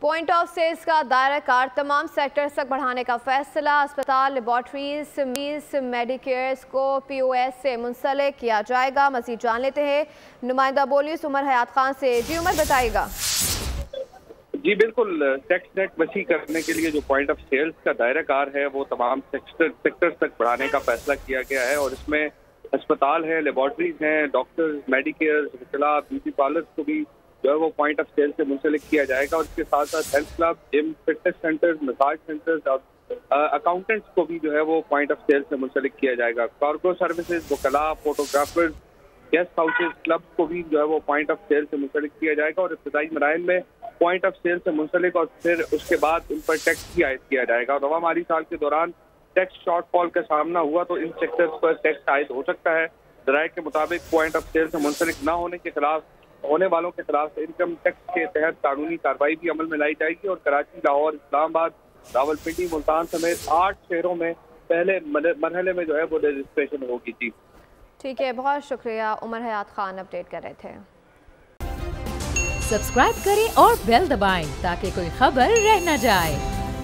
Point of sales का दायरा car तमाम सेक्टर्स तक बढ़ाने का फैसला। अस्पताल, लेबॉर्ट्रीज, मेडिकेयर्स को POS से मुंसलिक किया जाएगा। मज़ीद जान लेते हैं नुमाइंदा बोलिस उमर हयात खान से। जी उमर, बताइएगा। जी बिल्कुल, टैक्स नेट वसी करने के लिए जो पॉइंट ऑफ सेल्स का दायरा कार है वो तमाम सेक्टर्स तक बढ़ाने का फैसला किया गया है और इसमें अस्पताल है, लेबॉर्ट्रीज हैं, डॉक्टर्स, मेडिकेयर्स, ब्यूटी पार्लर्स को भी जो है वो पॉइंट ऑफ सेल से मुंसलिक किया जाएगा और इसके साथ साथ health club, gym, fitness centres, massage centres और अकाउंटेंट्स को भी जो है वो पॉइंट ऑफ सेल से मुंसलिक किया जाएगा। कार्गो सर्विसेज, वकला, फोटोग्राफर्स, गेस्ट हाउसेज, क्लब को भी जो है वो पॉइंट ऑफ सेल से मुंसलिक किया जाएगा और इब्तदाई मराहल में पॉइंट ऑफ सेल से मुंसलिक और फिर उसके बाद उन पर टैक्स भी आयद किया जाएगा। रवा माली साल के दौरान टैक्स शॉर्टफॉल का सामना हुआ तो इन सेक्टर्स पर टैक्स आयद हो सकता है। ज़राए के मुताबिक पॉइंट ऑफ सेल से मुंसलिक न होने वालों के खिलाफ इनकम टैक्स के तहत कानूनी कार्रवाई भी अमल में लाई जाएगी और कराची, लाहौर, इस्लामाबाद, रावलपिंडी, मुल्तान समेत 8 शहरों में पहले मरहले में जो है वो रजिस्ट्रेशन होगी। जी ठीक है, बहुत शुक्रिया। उमर हयात खान अपडेट कर रहे थे। सब्सक्राइब करें और बेल दबाएं ताकि कोई खबर रह न जाए।